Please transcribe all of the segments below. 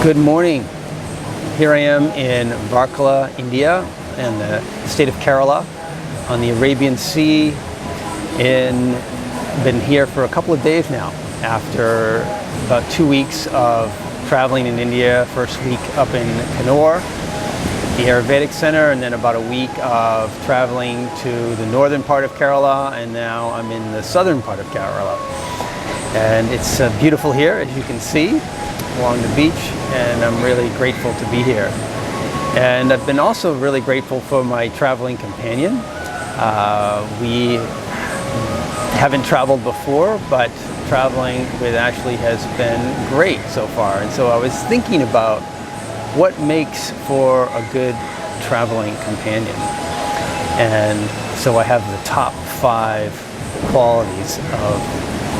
Good morning. Here I am in Varkala, India, in the state of Kerala, on the Arabian Sea. Been here for a couple of days now, after about 2 weeks of traveling in India. First week up in Kannur, the Ayurvedic Center, and then about a week of traveling to the northern part of Kerala, and now I'm in the southern part of Kerala. And it's beautiful here, as you can see, along the beach, and I'm really grateful to be here. And I've been also really grateful for my traveling companion. We haven't traveled before, but traveling with Ashley has been great so far. And so I was thinking about what makes for a good traveling companion. And so I have the top 5 qualities of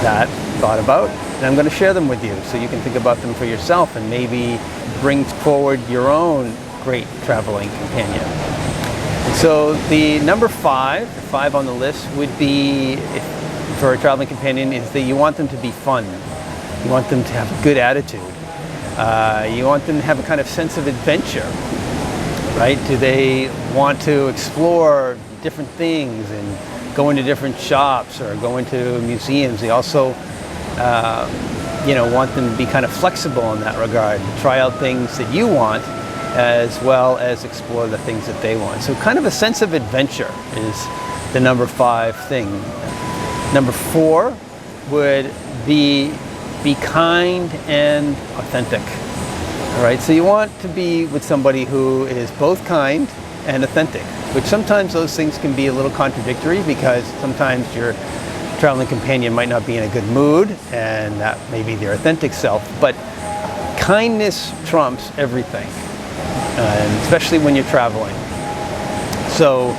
that thought about, and I'm going to share them with you so you can think about them for yourself and maybe bring forward your own great traveling companion. And so the number 5 on the list would be, for a traveling companion, is that you want them to be fun. You want them to have a good attitude. You want them to have a kind of sense of adventure, right? Do they want to explore different things and go into different shops or go into museums? They also want them to be kind of flexible in that regard, try out things that you want as well as explore the things that they want. So kind of a sense of adventure is the number 5 thing. Number 4 would be kind and authentic. All right, so you want to be with somebody who is both kind and authentic, which sometimes those things can be a little contradictory, because sometimes your traveling companion might not be in a good mood, and that may be their authentic self. But kindness trumps everything, and especially when you're traveling. So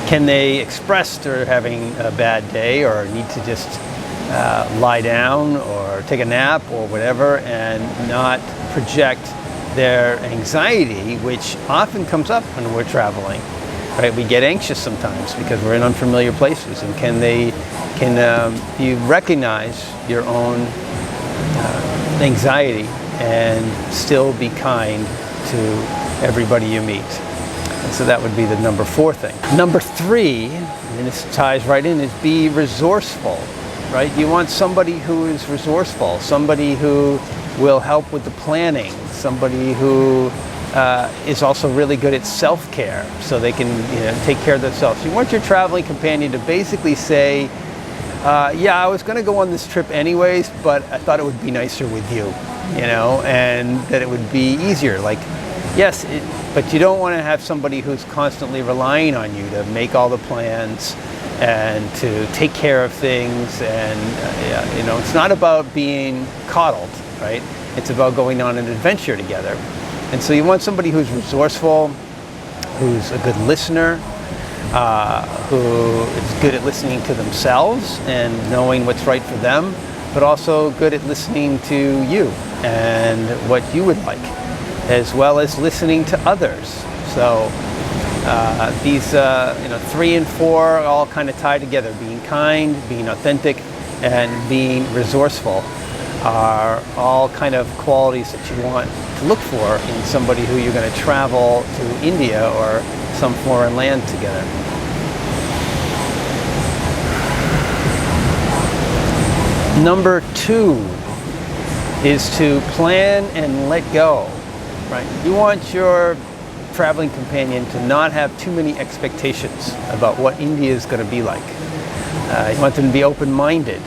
can they express they're having a bad day or need to just lie down or take a nap or whatever, and not project their anxiety, which often comes up when we're traveling, right? We get anxious sometimes because we're in unfamiliar places. And can you recognize your own anxiety and still be kind to everybody you meet? And so that would be the number 4 thing. Number 3, and this ties right in, is be resourceful, right? You want somebody who is resourceful, somebody who will help with the planning, somebody who is also really good at self-care, so they can take care of themselves. You want your traveling companion to basically say, yeah, I was going to go on this trip anyways, but I thought it would be nicer with you, and that it would be easier. Like, yes, but you don't want to have somebody who's constantly relying on you to make all the plans and to take care of things. And it's not about being coddled, right? It's about going on an adventure together. And so you want somebody who's resourceful, who's a good listener, who is good at listening to themselves and knowing what's right for them, but also good at listening to you and what you would like, as well as listening to others. So these 3 and 4 all kind of tie together. Being kind, being authentic, and being resourceful are all kind of qualities that you want to look for in somebody who you're going to travel to India or some foreign land together. Number 2 is to plan and let go, right? You want your traveling companion to not have too many expectations about what India is going to be like. You want them to be open-minded.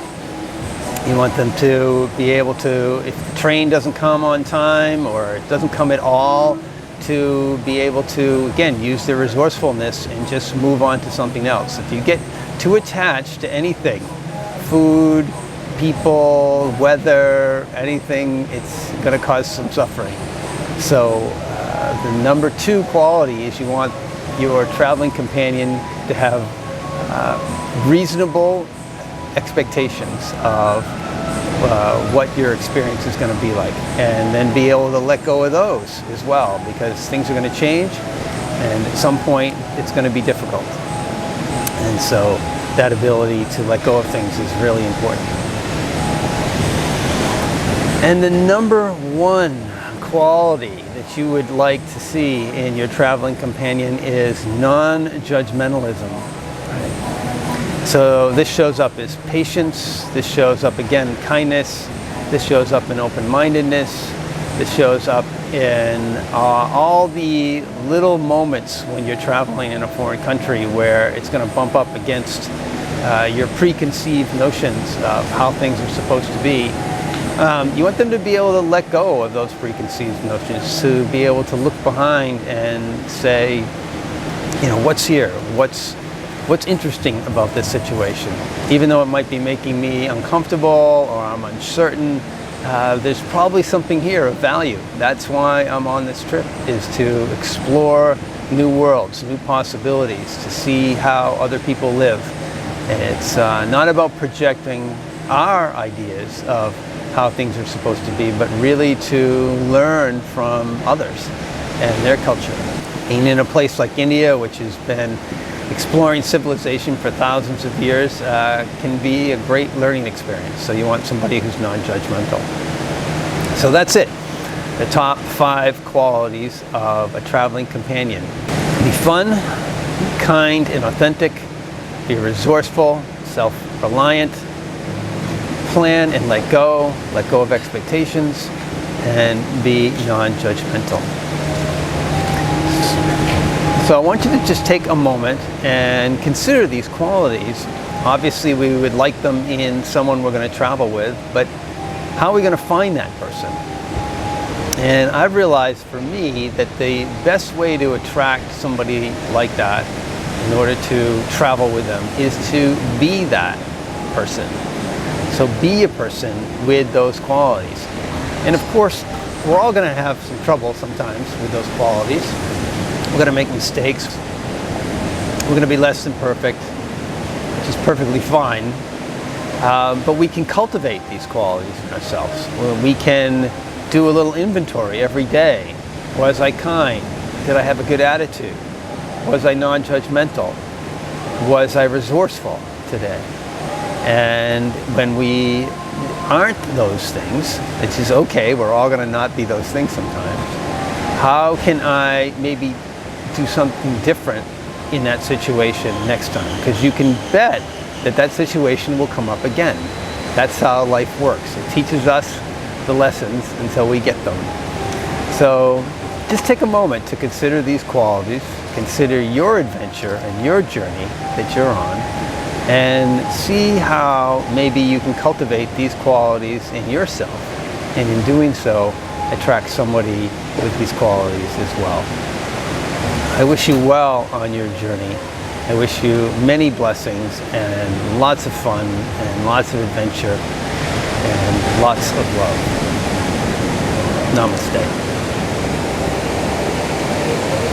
You want them to be able to, if the train doesn't come on time or it doesn't come at all, to be able to, again, use their resourcefulness and just move on to something else. If you get too attached to anything, food, people, weather, anything, it's going to cause some suffering. So the number 2 quality is you want your traveling companion to have reasonable expectations of what your experience is going to be like, and then be able to let go of those as well, because things are going to change, and at some point it's going to be difficult. And so that ability to let go of things is really important. And the number 1 quality that you would like to see in your traveling companion is non-judgmentalism. Right? So this shows up as patience, this shows up again in kindness, this shows up in open-mindedness, this shows up in all the little moments when you're traveling in a foreign country where it's going to bump up against your preconceived notions of how things are supposed to be. You want them to be able to let go of those preconceived notions, to be able to look behind and say, you know, what's here? What's interesting about this situation? Even though it might be making me uncomfortable or I'm uncertain, there's probably something here of value. That's why I'm on this trip, is to explore new worlds, new possibilities, to see how other people live. And it's not about projecting our ideas of how things are supposed to be, but really to learn from others and their culture. And in a place like India, which has been exploring civilization for thousands of years, can be a great learning experience. So you want somebody who's non-judgmental. So that's it. The top 5 qualities of a traveling companion. Be fun, be kind and authentic, be resourceful, self-reliant, plan and let go of expectations, and be non-judgmental. So I want you to just take a moment and consider these qualities. Obviously, we would like them in someone we're going to travel with, but how are we going to find that person? And I've realized for me that the best way to attract somebody like that in order to travel with them is to be that person. So be a person with those qualities. And of course, we're all going to have some trouble sometimes with those qualities. We're going to make mistakes. We're going to be less than perfect, which is perfectly fine. But we can cultivate these qualities in ourselves. We can do a little inventory every day. Was I kind? Did I have a good attitude? Was I non-judgmental? Was I resourceful today? And when we aren't those things, which is okay, we're all going to not be those things sometimes, how can I maybe do something different in that situation next time? Because you can bet that that situation will come up again. That's how life works. It teaches us the lessons until we get them. So just take a moment to consider these qualities, consider your adventure and your journey that you're on, and see how maybe you can cultivate these qualities in yourself, and in doing so, attract somebody with these qualities as well. I wish you well on your journey. I wish you many blessings and lots of fun and lots of adventure and lots of love. Namaste.